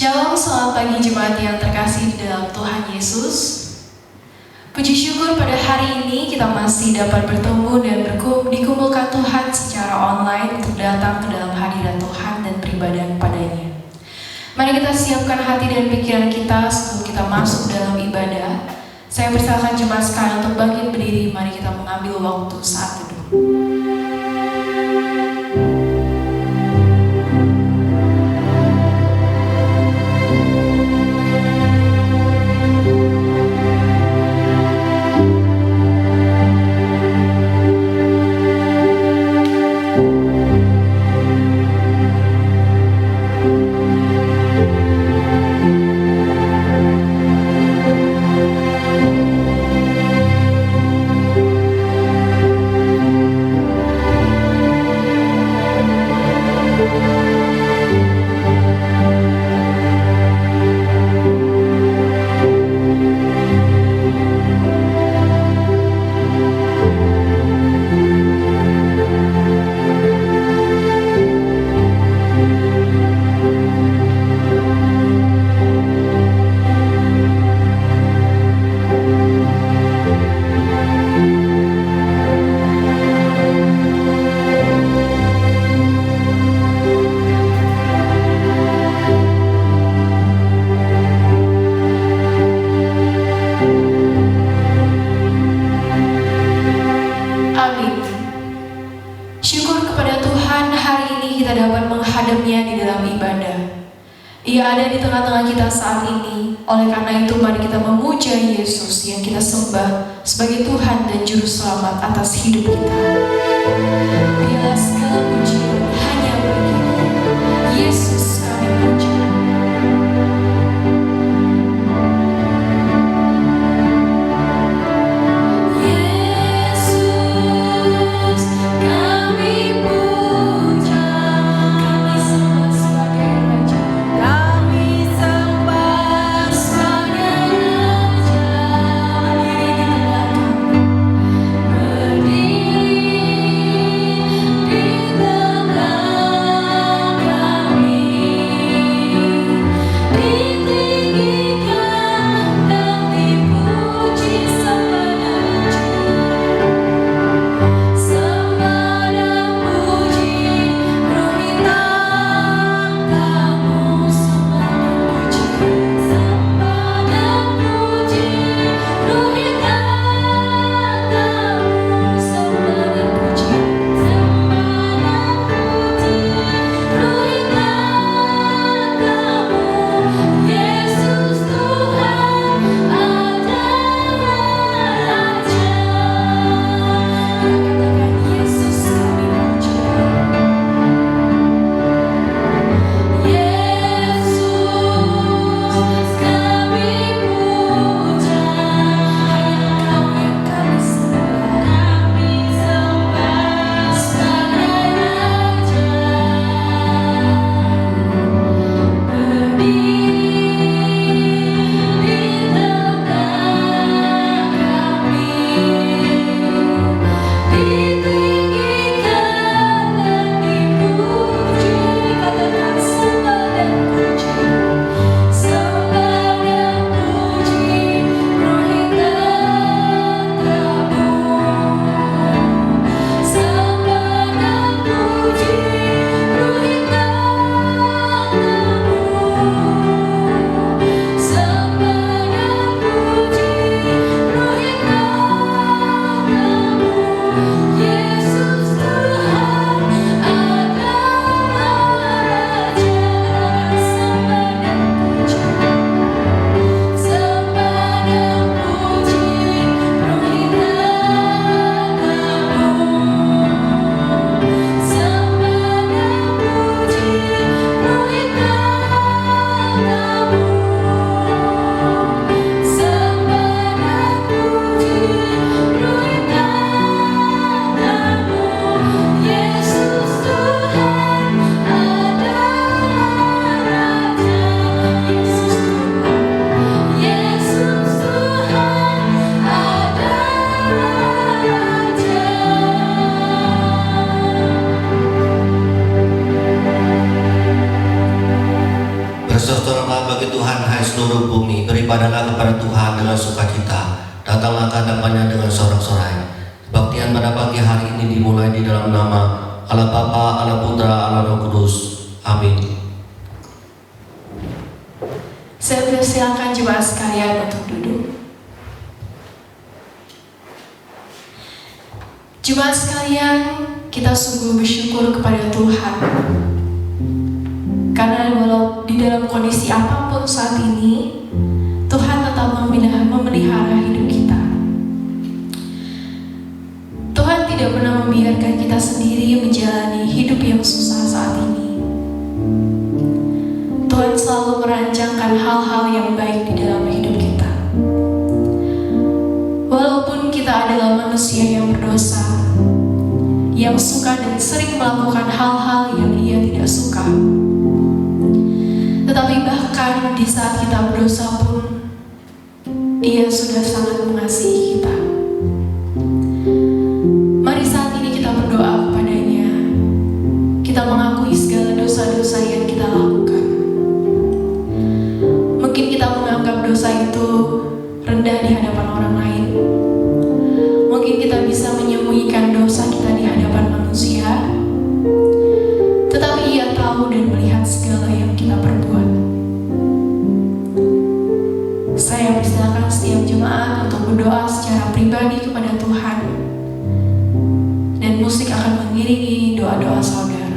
Shalom, selamat pagi jemaat yang terkasih di dalam Tuhan Yesus. Puji syukur pada hari ini kita masih dapat bertemu dan dikumpulkan Tuhan secara online untuk datang ke dalam hadirat Tuhan dan beribadah kepadanya. Mari kita siapkan hati dan pikiran kita sebelum kita masuk dalam ibadah. Saya persilakan jemaat sekalian untuk bangkit berdiri. Mari kita mengambil waktu saat teduh. Ia ada di tengah-tengah kita saat ini. Oleh karena itu mari kita memuja Yesus yang kita sembah sebagai Tuhan dan Juru Selamat atas hidup kita. Biarlah segala pujian hanya bagi-Mu. Yesus kami puja. Kami bagi Tuhan, hai seluruh bumi. Beribadahlah kepada Tuhan dengan sukacita. Datanglah ke hadapannya dengan sorak-sorai. Kebaktian pada pagi hari ini dimulai di dalam nama Allah Bapa, Allah Putra, Allah Roh Kudus. Amin. Saya persilakan jemaat sekalian untuk duduk. Jemaat sekalian, kita sungguh bersyukur kepada Tuhan. Karena walau di dalam kondisi apapun saat ini, Tuhan tetap memelihara hidup kita. Tuhan tidak pernah membiarkan kita sendiri menjalani hidup yang susah saat ini. Tuhan selalu merancangkan hal-hal yang baik di dalam hidup kita. Walaupun kita adalah manusia yang berdosa, yang suka dan sering melakukan hal-hal yang Ia tidak suka, tetapi bahkan di saat kita berdosa pun, Ia sudah sangat mengasihi kita. Mari saat ini kita berdoa kepadanya. Kita mengakui segala dosa-dosa yang kita lakukan. Mungkin kita menganggap dosa itu rendah di hadapan orang lain. Mungkin kita bisa menyembunyikan dosa kita di hadapan manusia. Tetapi Ia tahu dan melihat segala yang kita perbuat. Saya persilakan setiap jemaat untuk berdoa secara pribadi kepada Tuhan. Dan musik akan mengiringi doa-doa saudara.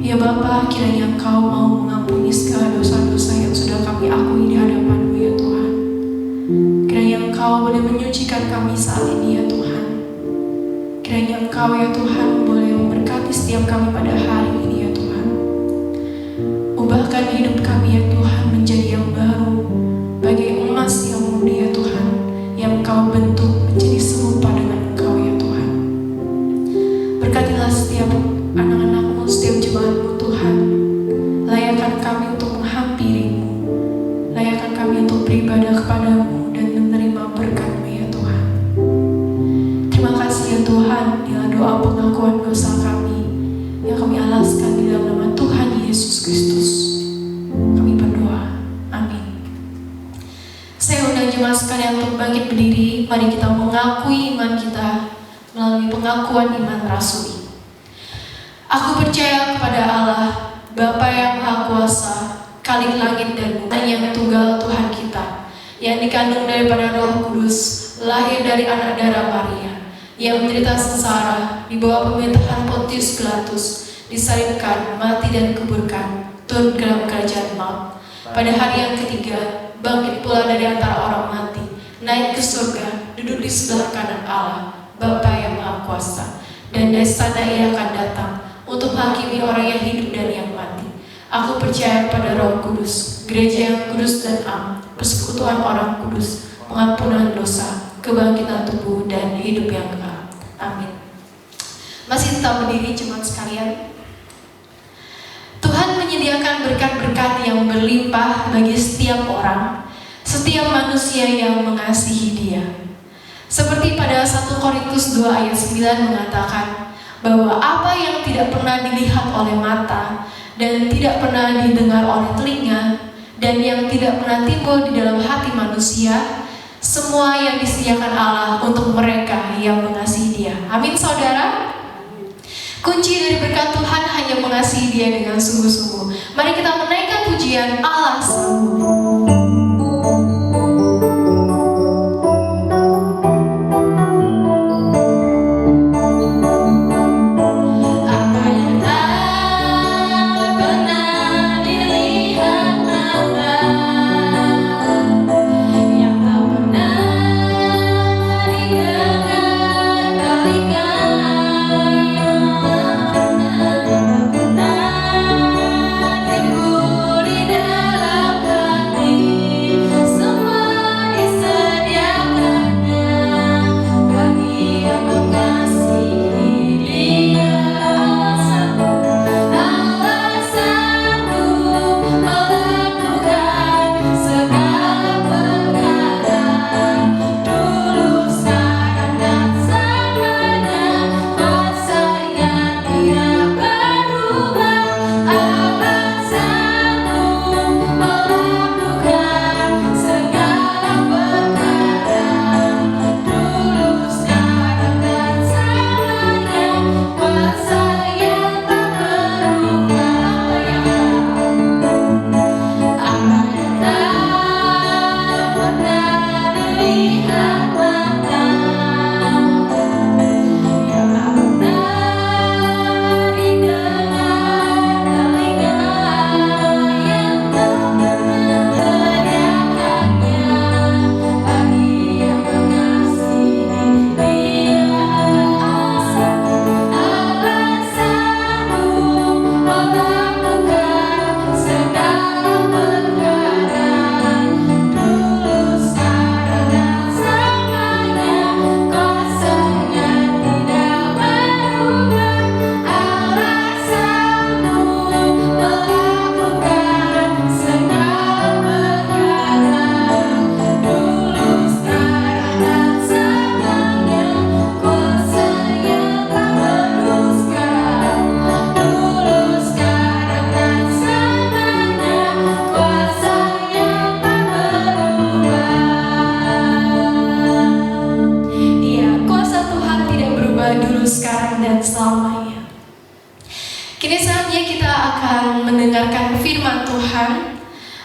Ya Bapa, kiranya Engkau mau mengampuni segala dosa-dosa yang sudah kami akui di hadapan-Mu ya Tuhan. Kiranya Engkau boleh menyucikan kami saat ini ya Tuhan. Kiranya Engkau ya Tuhan boleh memberkati setiap kami pada hari ini ya Tuhan. Ubahkan hidup kami ya Tuhan menjadi yang baru, bagai emas yang murni ya Tuhan, yang Engkau bentuk menjadi serupa dengan Engkau ya Tuhan. Berkatilah setiap anak-anak-Mu, setiap jemaat-Mu Tuhan. Layakkan kami untuk menghampiri-Mu, layakkan kami untuk beribadah kepada-Mu dan menerima berkat-Mu ya Tuhan. Terima kasih ya Tuhan, inilah doa pengakuan dosa kami yang kami alaskan di dalam nama Tuhan Yesus Kristus. Kami berdoa, amin. Saya undang jemaat sekalian untuk bangkit berdiri. Mari kita mengakui iman kita melalui pengakuan iman rasuli. Aku percaya kepada Allah, Bapa yang Maha Kuasa, Khalik langit dan bumi, yang tunggal Tuhan kita, yang dikandung daripada Roh Kudus, lahir dari anak darah Maria, yang menderita sengsara di bawah pemerintahan Pontius Pilatus, disalibkan, mati dan dikuburkan, turun ke dalam kerajaan maut. Pada hari yang ketiga, bangkit pula dari antara orang mati, naik ke surga, duduk di sebelah kanan Allah, Bapa yang Maha Kuasa, dan dari sana Ia akan datang untuk menghakimi orang yang hidup dan yang mati. Aku percaya pada Roh Kudus, gereja yang kudus dan am, persekutuan orang kudus, pengampunan dosa, kebangkitan tubuh dan hidup yang kekal. Amin. Masih tetap berdiri jemaat sekalian. Tuhan menyediakan berkat-berkat yang berlimpah bagi setiap orang, setiap manusia yang mengasihi Dia. Seperti pada 1 Korintus 2 ayat 9 mengatakan bahwa apa yang tidak pernah dilihat oleh mata dan tidak pernah didengar oleh telinga dan yang tidak pernah timbul di dalam hati manusia, semua yang disediakan Allah untuk mereka yang mengasihi Dia. Amin saudara. Kunci dari berkat Tuhan hanya mengasihi Dia dengan sungguh-sungguh. Mari kita menaikkan pujian Allah sanggup.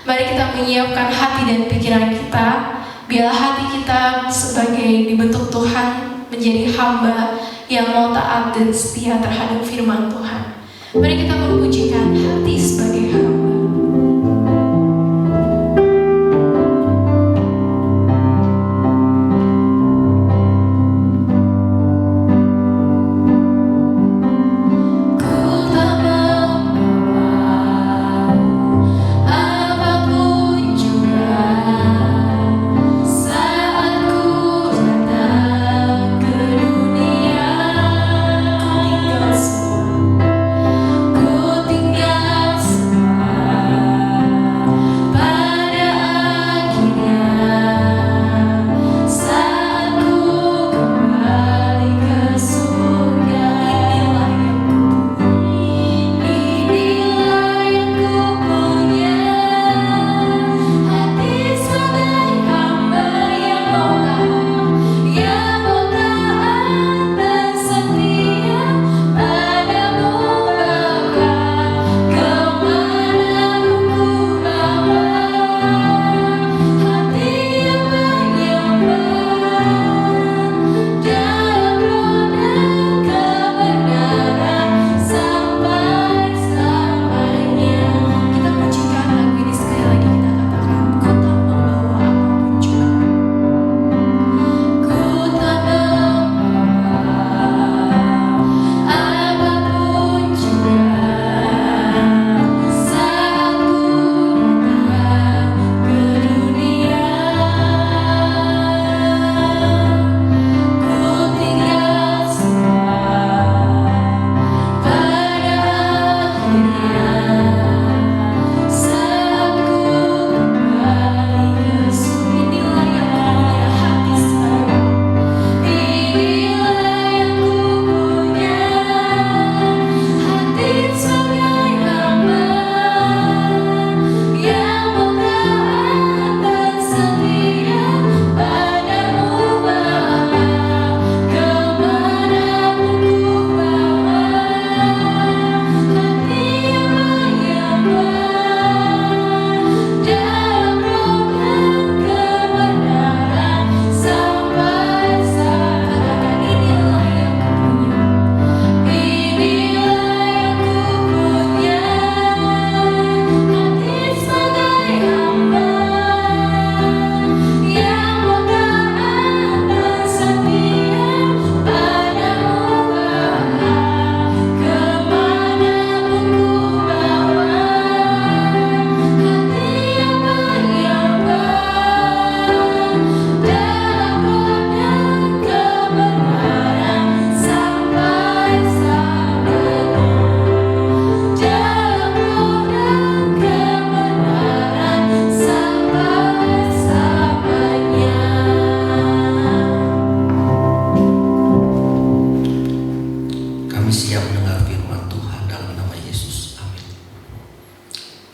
Mari kita menyiapkan hati dan pikiran kita, biarlah hati kita sebagai dibentuk Tuhan menjadi hamba yang mau taat dan setia terhadap firman Tuhan. Mari kita memujikan hati sebagai hamba.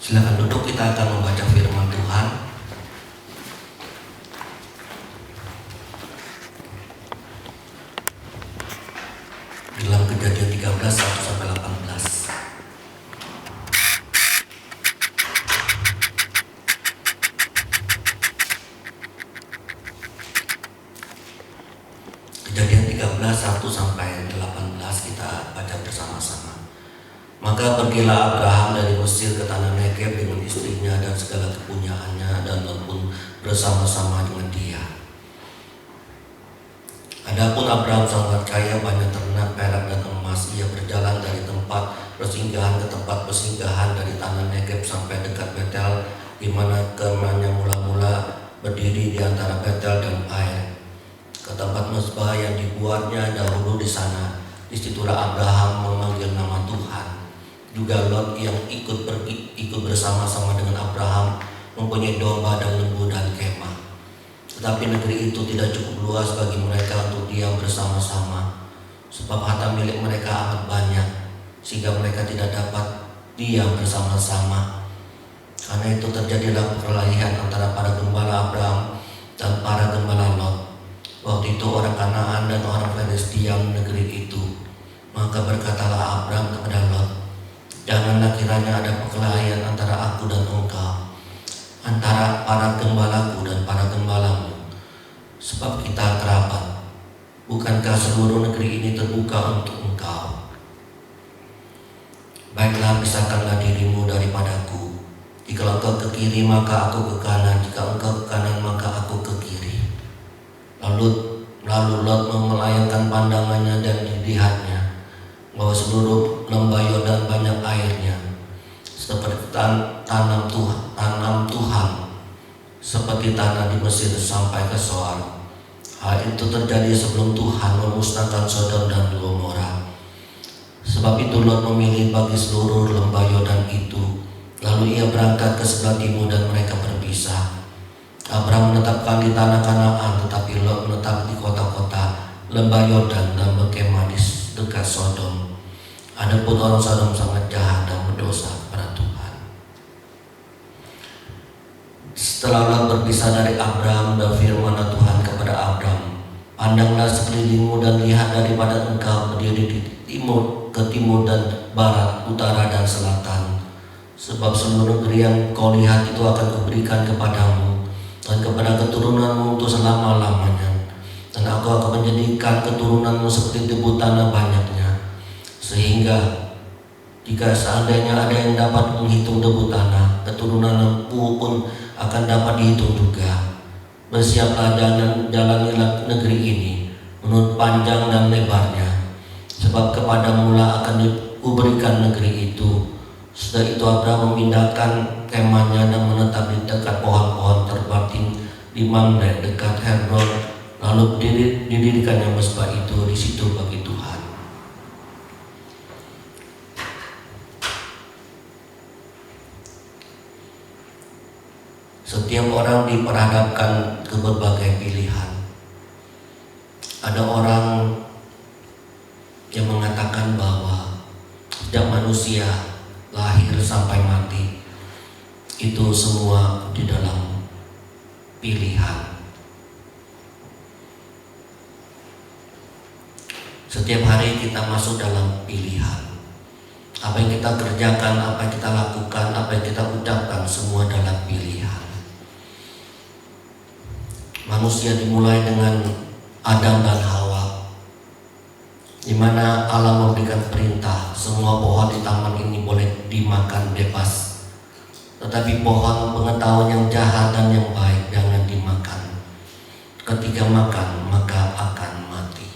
Silakan duduk, kita akan membaca firman Tuhan. Dalam Kejadian 13, 1-18. Kejadian 13, 1-18 kita baca bersama-sama. Maka pergilah Abraham dari Mesir ke tanah Negeb dengan istrinya dan segala kepunyaannya, dan Lot pun bersama-sama dengan dia. Adapun Abraham sangat kaya, banyak ternak, perak dan emas. Ia berjalan dari tempat persinggahan ke tempat persinggahan, dari tanah Negeb sampai dekat Betel, di mana kemahnya mula-mula berdiri di antara Betel dan Ai, ke tempat mezbah yang dibuatnya dahulu di sana. Disitulah Abraham memanggil nama Tuhan. Juga Lot yang ikut bersama-sama dengan Abraham mempunyai domba dan lembu dan kemah. Tetapi negeri itu tidak cukup luas bagi mereka untuk diam bersama-sama, sebab harta milik mereka amat banyak, sehingga mereka tidak dapat diam bersama-sama. Karena itu terjadilah perkelahian antara para gembala Abraham dan para gembala Lot. Waktu itu orang Kanaan dan orang Feres diam negeri itu. Maka berkatalah Abraham kepada Lot, janganlah kiranya ada perkelahian antara aku dan engkau, antara para gembalaku dan para gembalamu, sebab kita kerabat. Bukankah seluruh negeri ini terbuka untuk engkau? Baiklah, pisahkanlah dirimu daripadaku. Jika engkau ke kiri, maka aku ke kanan. Jika engkau ke kanan, maka aku ke kiri. Lalu Lot melayangkan pandangannya dan dilihatnya bahwa seluruh lembah Yordan banyak airnya, seperti tanam Tuhan, seperti tanah di Mesir sampai ke Soar. Hal itu terjadi sebelum Tuhan memusnahkan Sodom dan Gomora. Sebab itu Lot memilih bagi seluruh lembah Yordan itu. Lalu ia berangkat ke sebelah timur dan mereka berpisah. Abraham menetapkan di tanah Kanaan, tetapi Lot menetap di kota-kota lembah Yordan dan berkemah di dekat Sodom. Adapun orang Sodom sangat jahat dan berdosa kepada Tuhan. Setelah Lot berpisah dari Abraham, dan firman Tuhan kepada Abraham, pandanglah sekelilingmu dan lihat daripada engkau berdiri di timur ke timur dan barat, utara dan selatan. Sebab seluruh negeri yang kau lihat itu akan kuberikan kepadamu dan kepada keturunanmu untuk selama-lamanya. Dan aku akan menjadikan keturunanmu seperti debu tanah banyaknya, sehingga jika seandainya ada yang dapat menghitung debu tanah, keturunanmu pun akan dapat dihitung juga. Bersiaplah dan jalanilah negeri ini menurut panjang dan lebarnya, sebab kepadamu lah akan kuberikan negeri itu. Setelah itu Abraham memindahkan kemahnya dan menetap di dekat pohon-pohon terbatin di Mamre dekat Hebron. Lalu didirikannya mezbah itu di situ bagi Tuhan. Setiap orang diperhadapkan ke berbagai pilihan. Ada orang yang mengatakan bahwa sejak manusia lahir sampai mati itu semua di dalam pilihan. Setiap hari kita masuk dalam pilihan. Apa yang kita kerjakan, apa yang kita lakukan, apa yang kita ucapkan, semua dalam pilihan. Manusia dimulai dengan Adam dan Hawa, di mana Allah memberikan perintah semua pohon di taman ini boleh dimakan bebas, tetapi pohon pengetahuan yang jahat dan yang baik jangan dimakan. Ketika makan maka akan mati.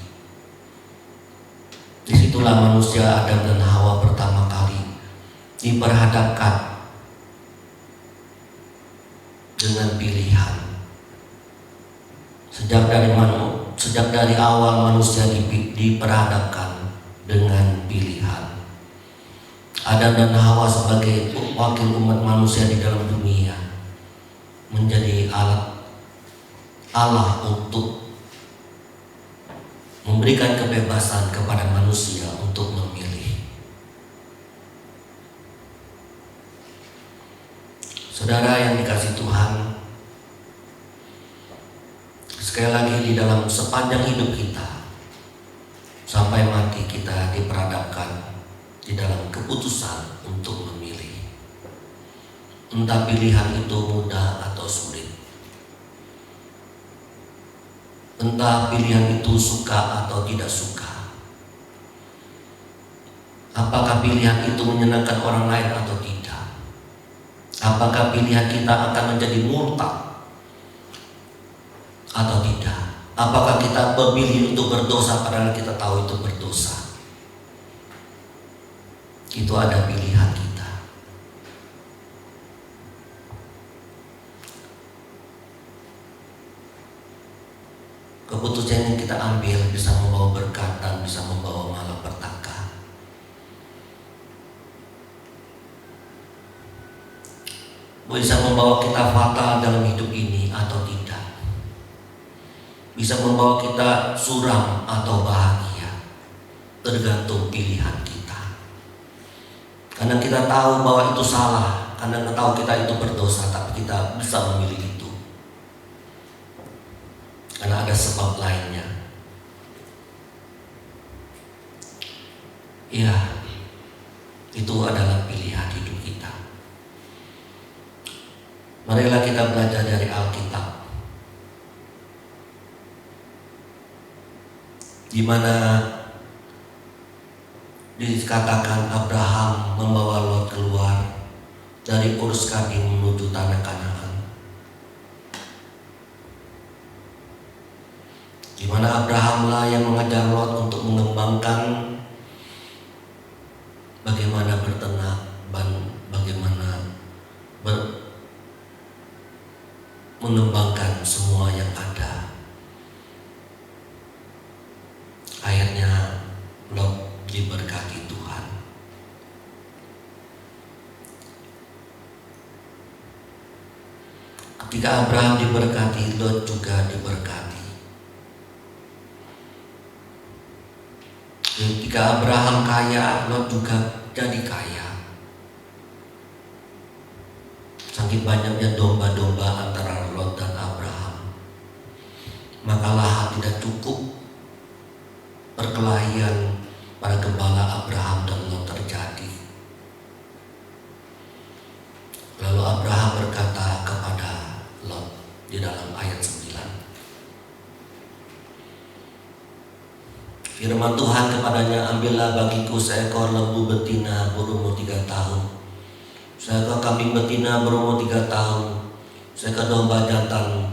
Disitulah manusia Adam dan Hawa pertama kali diperhadapkan dengan pilihan. Sejak dari awal manusia diperhadapkan dengan pilihan. Adam dan Hawa sebagai wakil umat manusia di dalam dunia menjadi alat Allah untuk memberikan kebebasan kepada manusia untuk memilih. Saudara yang dikasihi Tuhan, sekali lagi di dalam sepanjang hidup kita sampai mati kita diperhadapkan di dalam keputusan untuk memilih. Entah pilihan itu mudah atau sulit. Entah pilihan itu suka atau tidak suka. Apakah pilihan itu menyenangkan orang lain atau tidak? Apakah pilihan kita akan menjadi murtad atau tidak? Apakah kita memilih untuk berdosa padahal kita tahu itu berdosa? Itu ada pilihan kita. Keputusan yang kita ambil bisa membawa berkat dan bisa membawa malapetaka. Bisa membawa kita fatal dalam hidup ini atau tidak. Bisa membawa kita suram atau bahagia, tergantung pilihan kita. Karena kita tahu bahwa itu salah, karena kita tahu kita itu berdosa, tapi kita bisa memilih itu karena ada sebab lainnya. Ya, itu adalah pilihan hidup kita. Marilah kita belajar dari Alkitab, di mana dikatakan Abraham membawa Lot keluar dari Ur Kasdim menuju tanah Kanaan, di mana Abrahamlah yang mengajar Lot untuk mengembangkan bagaimana berternak, bagaimana mengembangkan semua yang ada. Akhirnya Lot diberkati Tuhan. Ketika Abraham diberkati, Lot juga diberkati. Ketika Abraham kaya, Lot juga jadi kaya. Saking banyaknya domba-domba antara Lot dan Abraham, maka lahan tidak cukup. Perkelahian para gembala Abraham dan Lot terjadi. Lalu Abraham berkata kepada Lot di dalam ayat 9, firman Tuhan kepadanya, ambillah bagiku seekor lembu betina berumur 3 tahun, seekor kambing betina berumur 3 tahun, seekor domba jantan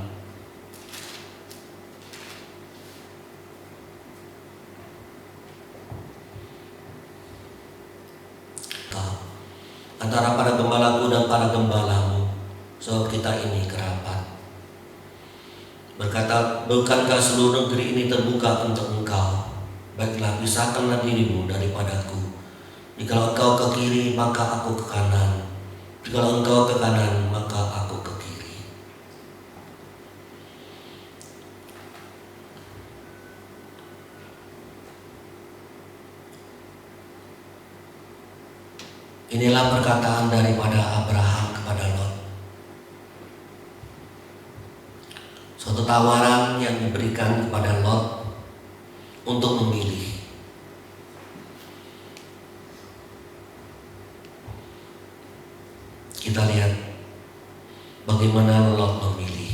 antara para gembalaku dan para gembalamu, sebab kita ini kerabat. Berkata, bukankah seluruh negeri ini terbuka untuk engkau? Baiklah, pisahkanlah dirimu daripadaku. Jikalau engkau ke kiri, maka aku ke kanan. Jikalau engkau ke kanan, maka aku ke kiri. Inilah perkataan daripada Abraham kepada Lot. Suatu tawaran yang diberikan kepada Lot untuk memilih. Kita lihat bagaimana Lot memilih.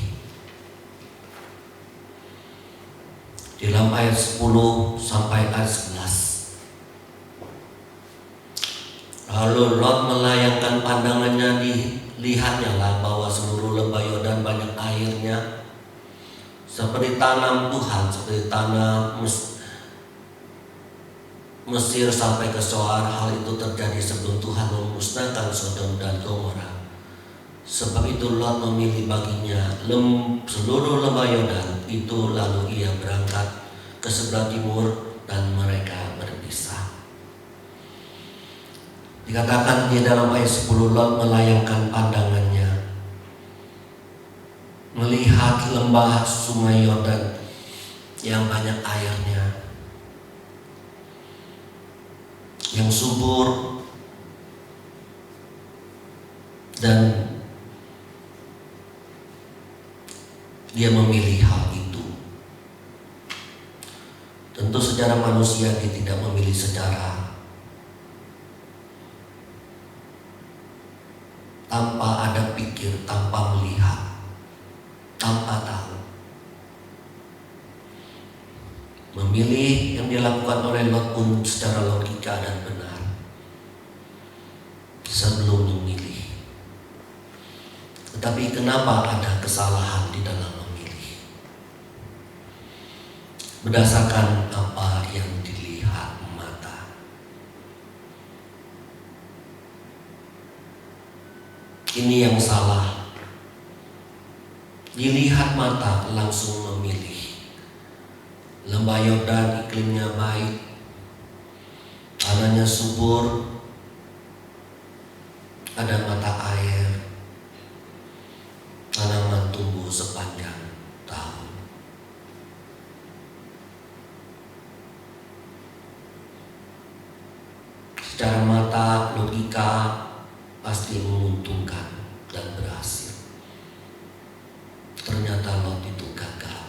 Di dalam ayat 10 sampai ayat 11. Lalu Lot melayangkan pandangannya, dilihatnya lah bahwa seluruh lembah Yordan banyak airnya, seperti tanam Tuhan, seperti tanah Mesir sampai ke Soar. Hal itu terjadi sebelum Tuhan memusnahkan Sodom dan Gomora. Sebab itu Lot memilih baginya seluruh lembah Yordan itu, lalu ia berangkat ke sebelah timur dan mereka berpisah. Dikatakan di dalam ayat 10, Lot melayangkan pandangannya, melihat lembah sungai Yordan yang banyak airnya, yang subur, dan dia memilih hal itu. Tentu secara manusia dia tidak memilih secara tanpa ada pikir, tanpa melihat, tanpa tahu. Memilih yang dilakukan oleh Lot pun secara logika dan benar sebelum memilih. Tetapi kenapa ada kesalahan di dalam memilih? Berdasarkan apa yang dilihat mata. Ini yang salah. Dilihat mata langsung memilih. Lembah Yordan iklimnya baik, tanahnya subur, ada mata air, tanaman tumbuh sepanjang tahun. Secara mata, logika pasti menguntungkan dan berhasil. Ternyata Lot itu gagal.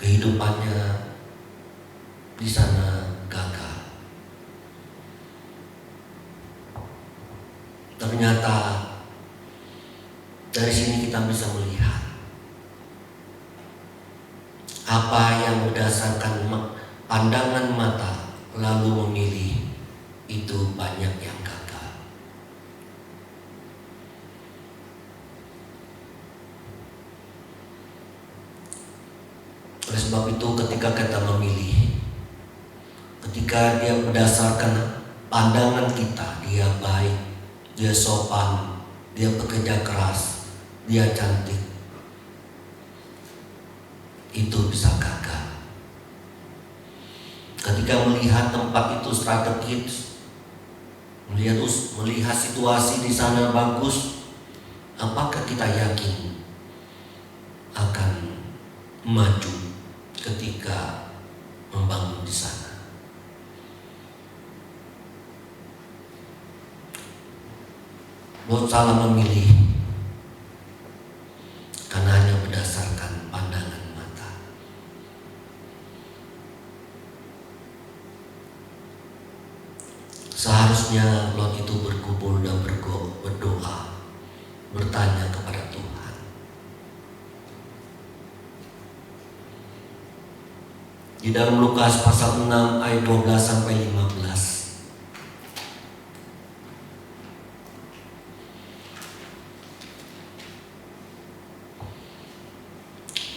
Kehidupannya di sana gagal. Ternyata dari sini kita bisa melihat apa yang yang berdasarkan pandangan mata lalu memilih, itu banyak yang gagal. Oleh sebab itu ketika kita memilih, ketika dia berdasarkan pandangan kita, dia baik, dia sopan, dia bekerja keras, dia cantik, itu bisa gagal. Ketika melihat tempat itu strategis, melihat situasi di sana bagus, apakah kita yakin akan maju ketika membangun di sana? Buat salah memilih karena hanya berdasarkan pandangan mata. Seharusnya Lot itu berkumpul dan berdoa, bertanya kepada Tuhan. Di dalam Lukas pasal 6 ayat 12 sampai 15.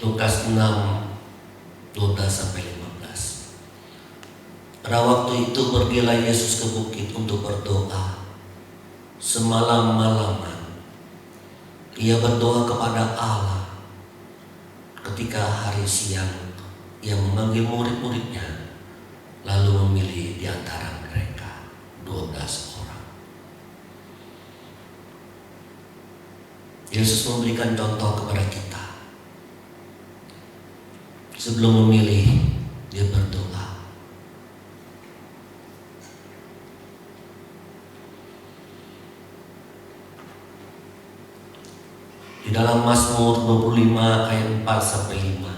Lukas 6 12 sampai 15. Pada waktu itu pergilah Yesus ke bukit untuk berdoa. Semalam-malaman ia berdoa kepada Allah. Ketika hari siang ia memanggil murid-muridnya, lalu memilih di antara mereka 12 orang. Yesus memberikan contoh kepada kita. Sebelum memilih, dia berdoa. Di dalam Mazmur 25 ayat 4 sampai 5.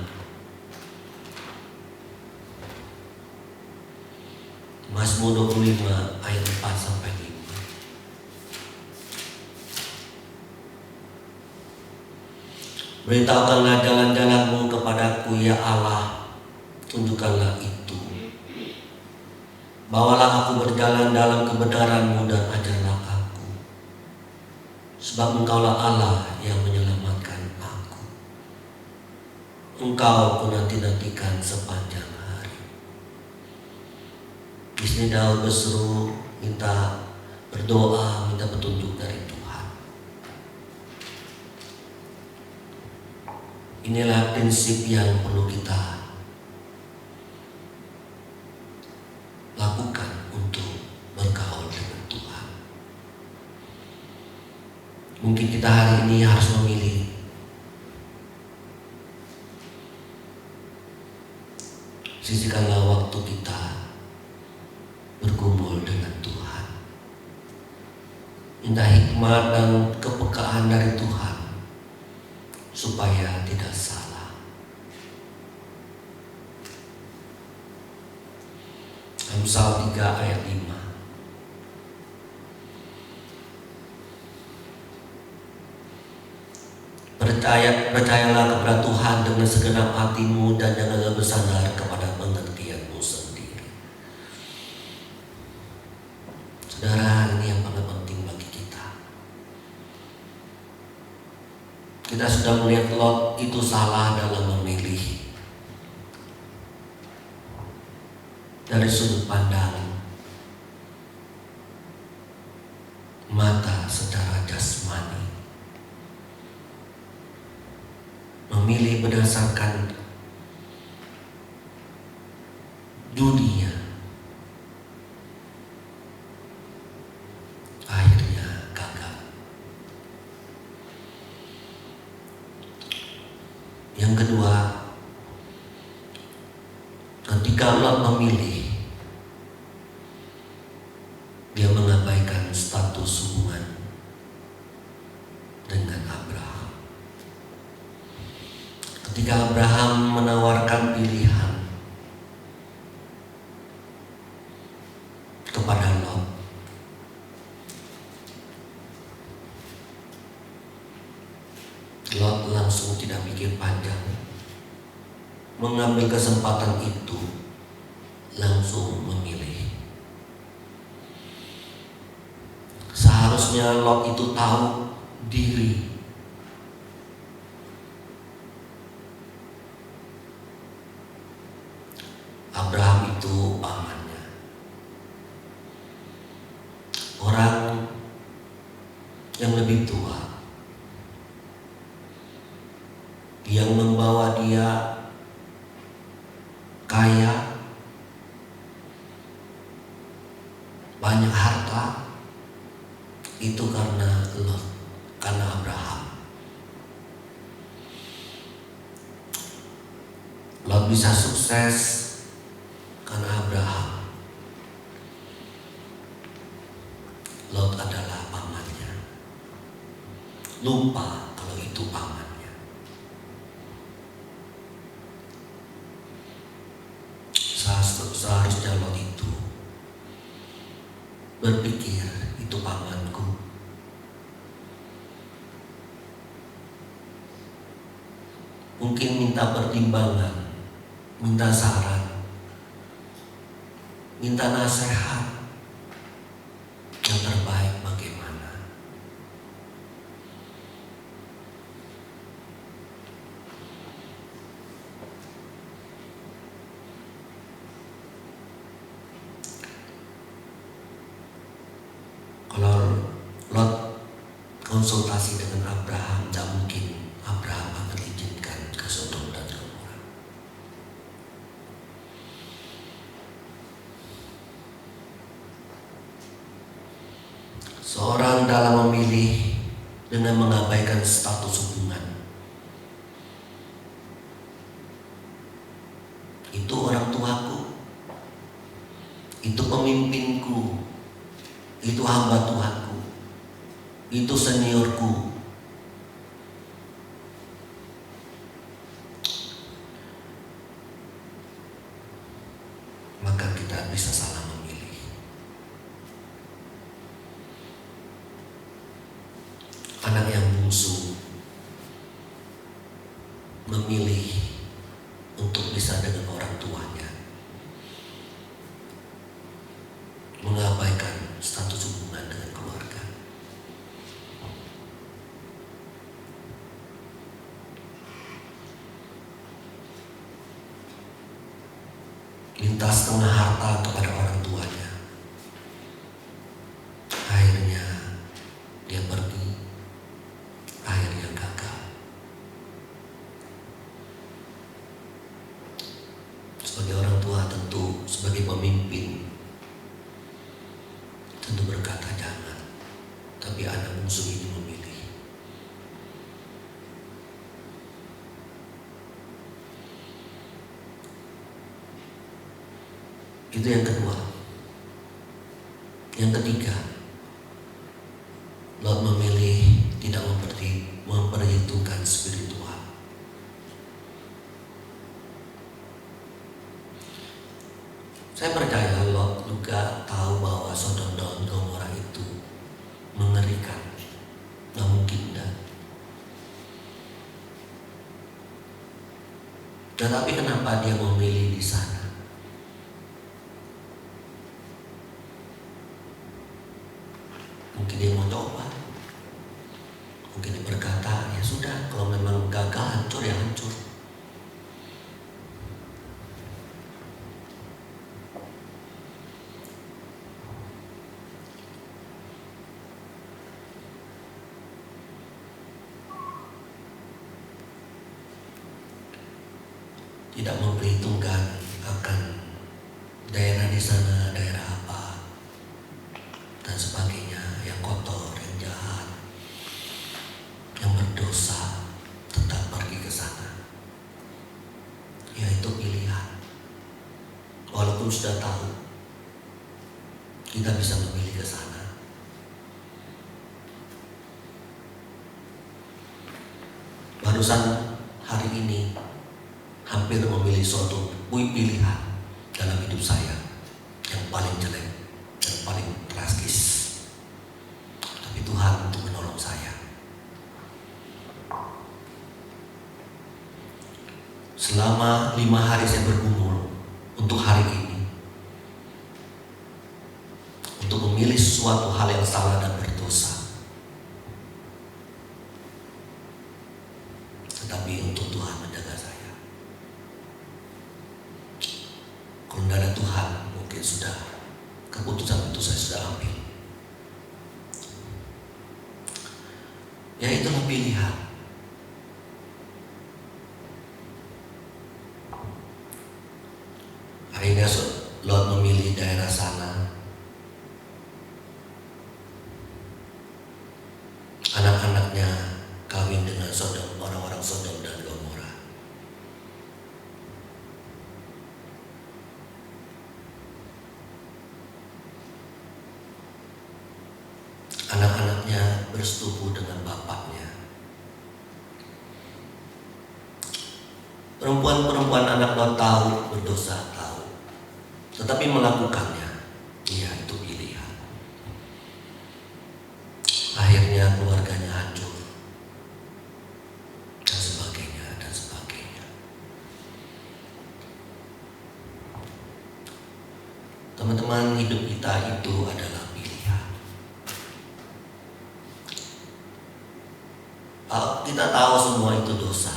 Mazmur 25 ayat 4 sampai 5. Beritahukanlah jalan-jalanmu kepadaku ya Allah, tunjukkanlah itu. Bawalah aku berjalan dalam kebenaranmu dan ajarlah aku. Sebab Engkaulah Allah yang menyelamatkan aku. Engkau ku nanti-nantikan sepanjang hari. Di sini Daud berseru, berdoa, minta petunjuk dari Tuhan. Inilah prinsip yang perlu kita lakukan untuk bergaul dengan Tuhan. Mungkin kita hari ini harus memilih sisihkanlah waktu kita bergumul dengan Tuhan. Minta hikmat dan kepekaan dari Tuhan supaya tidak salah. Amsal 3 ayat 5. Percayalah kepada Tuhan dengan segenap hatimu dan janganlah bersandar kepada pengertianmu sendiri. Saudara, ini yang paling penting bagi kita. Kita sudah melihat Lot itu salah dalam memilih dari sudut pandang mata secara jasmani. Memilih berdasarkan dunia, akhirnya gagal. Yang kedua, ketika Lot memilih, dia mengabaikan status hubungan dengan Abraham. Ketika Abraham menawarkan pilihan kepada Lot, Lot langsung tidak pikir panjang. mengambil kesempatan itu, langsung memilih. Seharusnya Lot itu tahu diri. Abraham itu pamannya. Orang yang lebih tua, yang membawa dia kaya, banyak harta, itu karena Lot, karena Abraham. Lot bisa sukses karena Abraham. Lot adalah pamannya. Lupa kalau itu pamannya. Seharusnya Lot itu berpikir, itu pamanku. Mungkin minta pertimbangan, minta saran, minta nasihat yang terbaik bagaimana. Kalau Lot konsultasi dengan Abraham, tidak mungkin Abraham akan izinkan ke Sodom dan Gomora. Seorang dalam memilih dengan mengabaikan status hubungan, itu orang tuaku, itu pemimpinku, itu hamba Tuhanku, itu seniorku. Maka kita bisa salah memilih. Anak yang bungsu memilih untuk bisa dengan orang tuanya, mengabaikan status hubungan dengan keluarga. Minta setengah harta kepada orang tuanya. Akhirnya dia pergi, akhirnya gagal. Sebagai orang tua tentu, sebagai pemimpin tentu berkata jangan, tapi anak bungsu ini memilih. Itu yang kedua. Yang ketiga, Lot memilih tidak memperhitungkan spiritual. Saya percaya Lot juga tahu bahwa Sodom dan Gomora itu mengerikan, nggak mungkin enggak. Tetapi kenapa dia memilih di sana? Mungkin dia mau coba, mungkin dia berkata, ya sudah, kalau memang gagal hancur ya hancur. Tidak memperhitungkan akan daerah di sana, daerah apa dan sebagainya, yang kotor, yang jahat, yang berdosa, tetap pergi ke sana. Ya itu pilihan. Walaupun sudah tahu, kita bisa memilih ke sana. Barusan hari ini hampir memilih suatu pilihan dalam hidup saya yang paling jelek dan paling drastis, tapi Tuhan untuk menolong saya. selama 5 hari saya bergumul untuk hari ini, untuk memilih suatu hal yang salah dan berdosa. Tetapi untuk Tuhan menjaga saya. Kalau tidak ada Tuhan, mungkin sudah keputusan itu saya sudah ambil. Ya, itulah pilihan. Akhirnya Lot memilih daerah sana. Anak-anaknya kawin dengan Sodom, orang-orang Sodom dan Gomora. Anak-anaknya bersetubuh dengan bapaknya. Perempuan-perempuan anak Lot tahu berdosa, tahu, tetapi melakukannya, iya, itu pilihan. Akhirnya keluarganya hancur, dan sebagainya, dan sebagainya. Teman-teman, hidup kita itu adalah pilihan. Kita tahu semua itu dosa.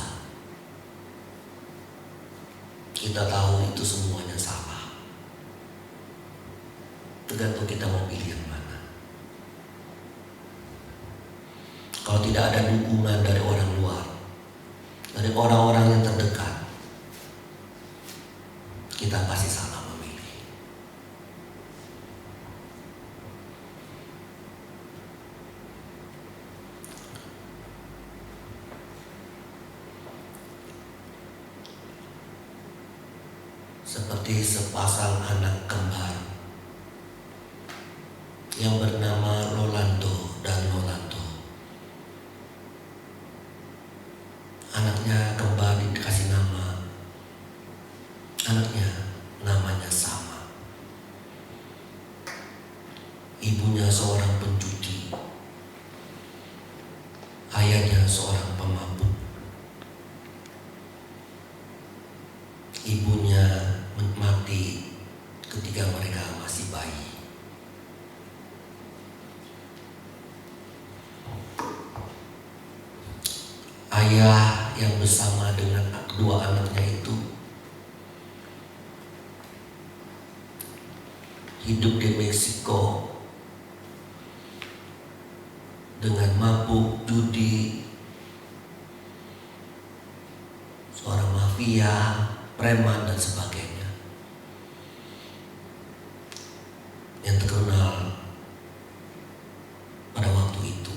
Kita tahu itu semuanya salah. Tergantung kita mau pilih yang mana. Kalau tidak ada dukungan dari orang luar, dari orang-orang yang terdekat, kita pasti salah memilih. Seperti sepasang anak kembar yang bernama Rolando dan Rolando. Anaknya kembar dikasih nama, anaknya namanya sama. Ibunya seorang penjudi, ayahnya seorang pemabuk. Ibunya mati ketika mereka masih bayi. Ayah yang bersama dengan kedua anaknya itu hidup di Meksiko dengan mabuk, judi, seorang mafia, preman dan sebagainya, yang terkenal pada waktu itu.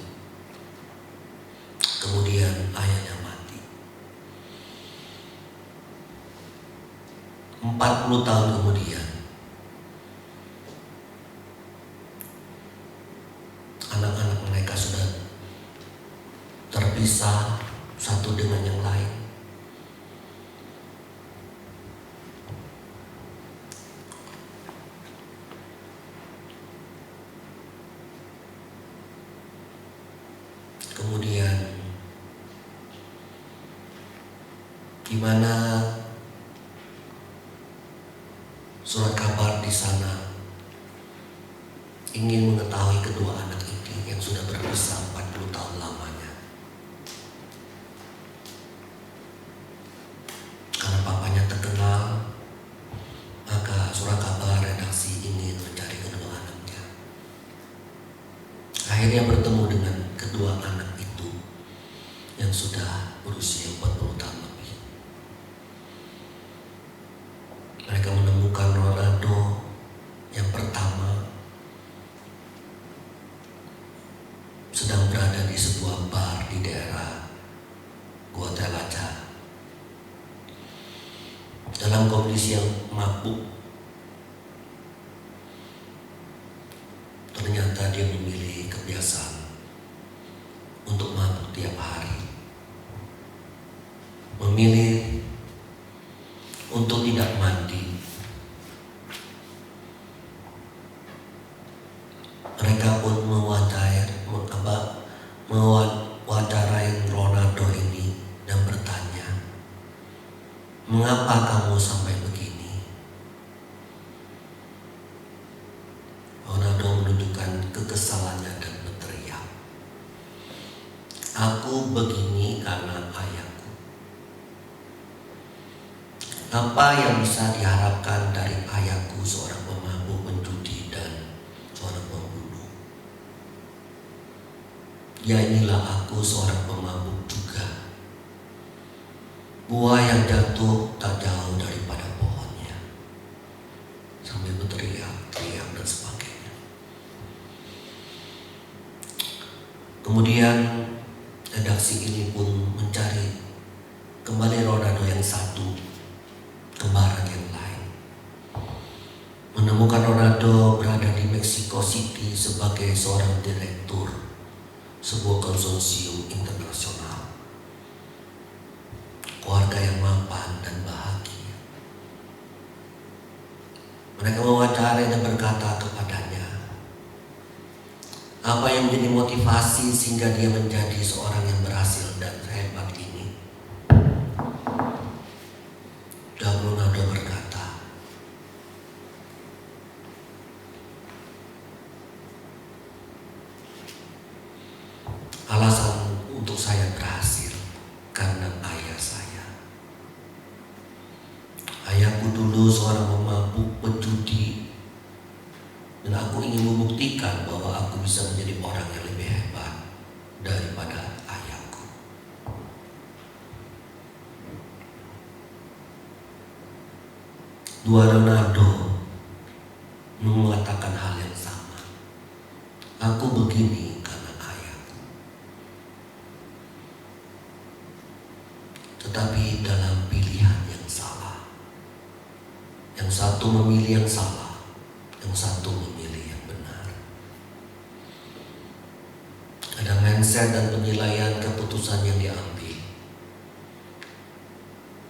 Kemudian ayahnya mati. 40 tahun kemudian, anak-anak mereka sudah terpisah satu dengan yang lain. Kemudian gimana surat kabar di sana ingin mengetahui kedua anak ini yang sudah berpisah 40 tahun lamanya. Karena papanya terkenal, maka surat kabar redaksi ingin mencari kedua anaknya. Akhirnya bertemu dengan kedua anak itu yang sudah berusia 40 tahun lebih. Mereka menemukan Rolando yang pertama sedang berada di sebuah bar di daerah Guadalajara dalam kondisi yang mabuk. Ternyata dia memilih kebiasaan untuk mabuk tiap hari, memilih untuk tidak mandi. Mereka pun mewawancarai Ronaldo ini dan bertanya, menunjukkan kekesalannya dan berteriak, "Aku begini karena ayahku." Apa yang bisa diharapkan dari ayahku, seorang pemabuk, penjudi, dan seorang pembunuh? Ya, inilah aku, seorang pemabuk juga. Buah yang jatuh tak jauh daripada pohonnya, sambil berteriak-teriak dan sebagainya. Kemudian redaksi ini pun mencari kembali Ronaldo yang satu, kembaran yang lain. Menemukan Ronaldo berada di Mexico City sebagai seorang direktur sebuah konsorsium internasional. Keluarga yang mapan dan bahagia. Mereka mewawancarai dan berkata kepadanya, apa yang menjadi motivasi sehingga dia menjadi seorang yang berhasil dan hebat ini? Dan Ronaldo berkata, alasan untuk saya berhasil karena ayah saya. Ayahku dulu seorang pemabuk, penjudi, dan aku ingin membuktikan bahwa aku bisa menjadi orang yang lebih hebat daripada ayahku. Dua Ronaldo mengatakan hal yang sama. Aku begini karena ayahku. Tetapi dalam pilihan yang salah. Yang satu memilih yang salah, yang satu memilih yang benar. Ada mindset dan penilaian keputusan yang diambil.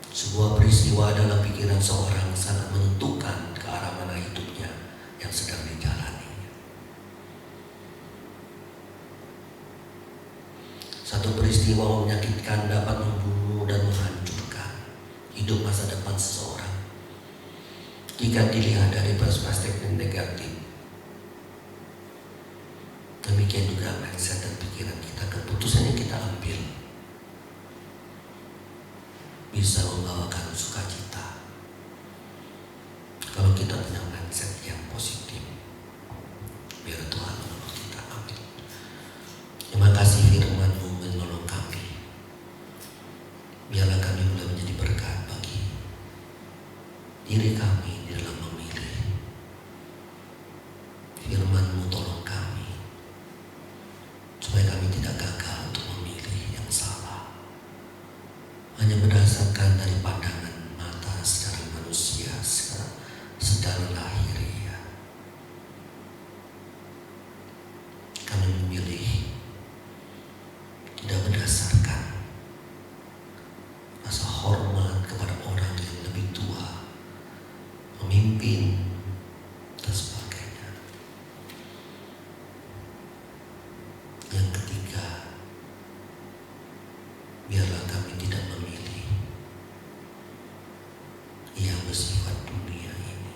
Sebuah peristiwa dalam pikiran seorang sangat menentukan ke arah mana hidupnya yang sedang dijalani. Satu peristiwa menyakitkan dapat membunuh dan menghancurkan hidup masa depan seseorang jika dilihat dari perspektif negatif. Demikian juga mindset dan pikiran kita, keputusan yang kita ambil bisa membawakan sukacita kalau kita punya mindset yang positif. Biar Tuhan menolong kita. Amin. Terima kasih firman-Mu menolong kami. Biarlah kami boleh menjadi berkat bagi diri kami di dalam memilih. Firman-Mu tolong kami supaya kami tidak gagal untuk memilih yang salah hanya berdasarkan dari pandangan mata secara manusia, secara lahiriah. Kami memilih tidak berdasarkan rasa hormat kepada orang yang lebih tua, pemimpin, dan sebagainya. Yang ketiga, biarlah kami tidak memilih yang bersifat dunia ini.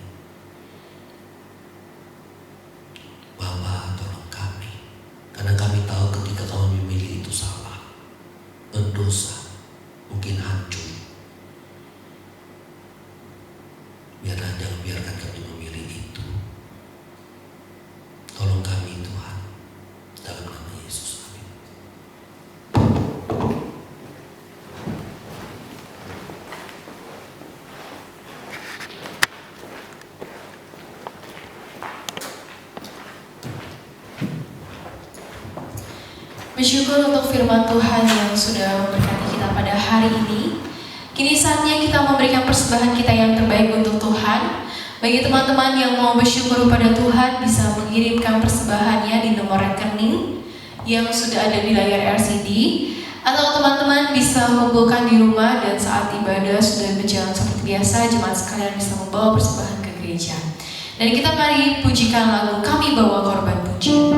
Bapa, tolong kami, karena kami tahu ketika kami memilih itu salah, berdosa, mungkin hancur. Jangan biarkan kami memilih itu. Tolong kami Tuhan, dalam nama Yesus. Amin. Bersyukur untuk firman Tuhan yang sudah memberkati kita pada hari ini. Kini saatnya kita memberikan persembahan kita yang terbaik untuk Tuhan. Bagi teman-teman yang mau bersyukur pada Tuhan, bisa mengirimkan persembahannya di nomor rekening yang sudah ada di layar LCD. Atau teman-teman bisa mengumpulkan di rumah, dan saat ibadah sudah berjalan seperti biasa, jemaat sekalian bisa membawa persembahan ke gereja. Dan kita mari pujikan lagu Kami Bawa Korban Pujian.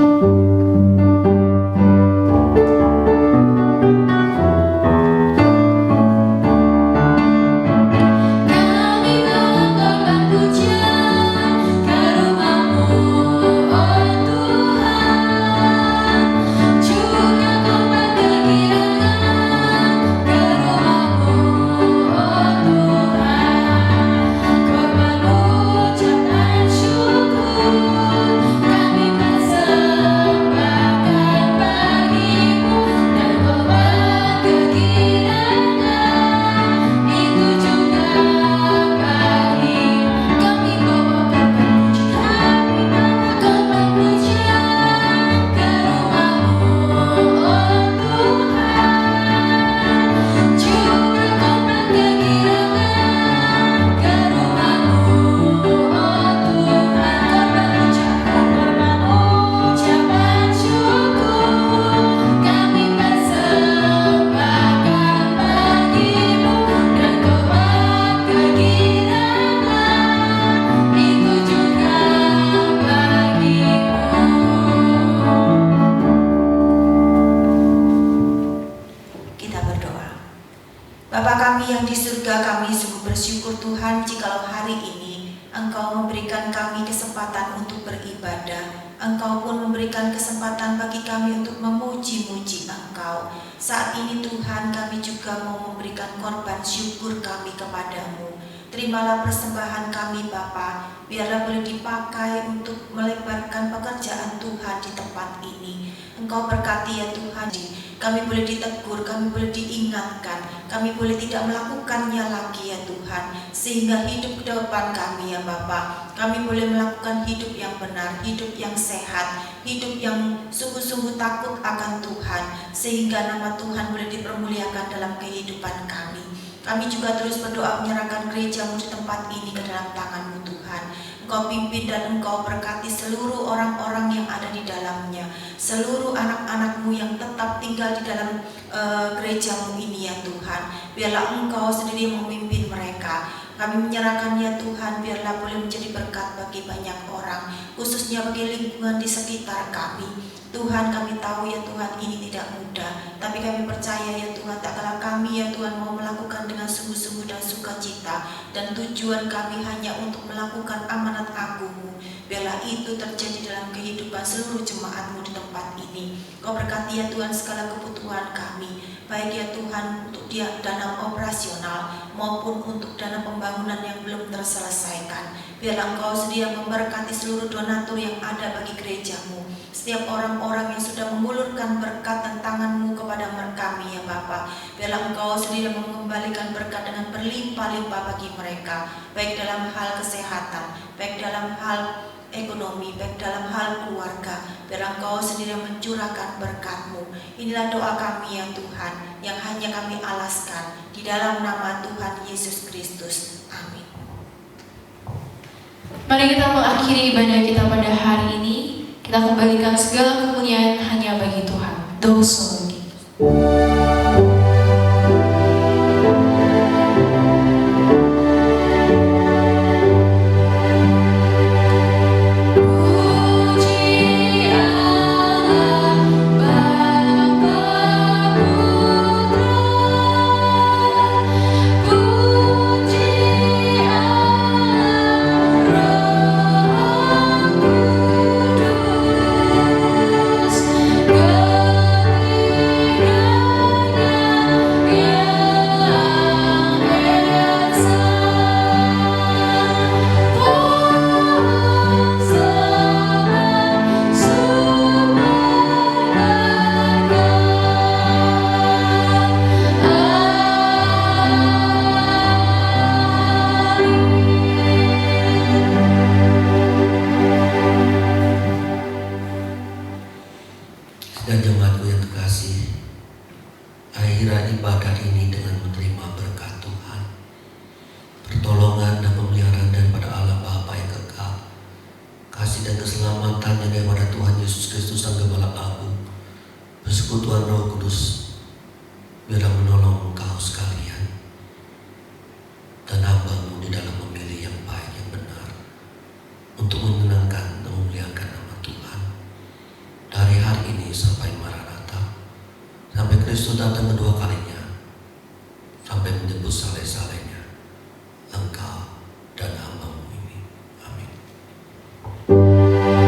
Ke rumahmu, oh Tuhan. memberikan kami kesempatan untuk beribadah. Engkau pun memberikan kesempatan bagi kami untuk memuji-muji Engkau. Saat ini Tuhan, kami juga mau memberikan korban syukur kami kepadamu. Terimalah persembahan kami Bapa, biarlah boleh dipakai untuk melebarkan pekerjaan Tuhan di tempat ini. Engkau berkati ya Tuhan, kami boleh ditegur, kami boleh diingatkan, kami boleh tidak melakukannya lagi ya Tuhan, sehingga hidup ke depan kami ya Bapa, kami boleh melakukan hidup yang benar, hidup yang sehat, hidup yang sungguh-sungguh takut akan Tuhan, sehingga nama Tuhan boleh dipermuliakan dalam kehidupan kami. Kami juga terus berdoa menyerahkan gerejamu di tempat ini ke dalam tangan-Mu Tuhan. Engkau pimpin dan Engkau berkati seluruh orang-orang yang ada di dalamnya, seluruh anak-anak-Mu yang tetap tinggal di dalam gereja-Mu ini ya Tuhan. Biarlah Engkau sendiri memimpin mereka. Kami menyerahkan ya Tuhan, biarlah boleh menjadi berkat bagi banyak orang, khususnya bagi lingkungan di sekitar kami. Tuhan, kami tahu ya Tuhan ini tidak mudah, tapi kami percaya ya Tuhan, tak kalah kami ya Tuhan mau melakukan dengan sungguh-sungguh dan sukacita, dan tujuan kami hanya untuk melakukan amanat agung-Mu. Biarlah itu terjadi dalam kehidupan seluruh jemaat-Mu di tempat ini. Kau berkati ya Tuhan segala kebutuhan kami, baik ya Tuhan untuk dana operasional maupun untuk dana pembangunan yang belum terselesaikan. Biarlah Engkau sedia memberkati seluruh donatur yang ada bagi gereja-Mu, setiap orang-orang yang sudah mengulurkan berkat dan tangan-Mu kepada kami ya Bapa. Biarlah Engkau sedia mengembalikan berkat dengan berlimpah-limpah bagi mereka, baik dalam hal kesehatan, baik dalam hal ekonomi, baik dalam hal keluarga. Biarlah Engkau sendiri mencurahkan berkat-Mu. Inilah doa kami ya Tuhan, yang hanya kami alaskan di dalam nama Tuhan Yesus Kristus. Amin. Mari kita mengakhiri ibadah kita pada hari ini. Kita kembalikan segala kemuliaan hanya bagi Tuhan. Dosa bagi. Dan jemaatku yang terkasih, akhirnya ibadah ini dengan menerima berkat Tuhan, pertolongan dan pemeliharaan daripada Allah Bapa yang kekal, kasih dan keselamatan yang daripada Tuhan Yesus Kristus Sang Gembala Agung, persekutuan Roh Kudus, biarlah menolong engkau sekalian dan hamba-Mu di dalam memilih yang baik, yang benar, untuk menyenangkan dan memuliakan nama Tuhan. Dari hari ini sampai Maranatha, sampai Kristus datang kedua kalinya, sampai menjemput saleh-salehnya, engkau dan hamba-Mu ini. Amin. Amin.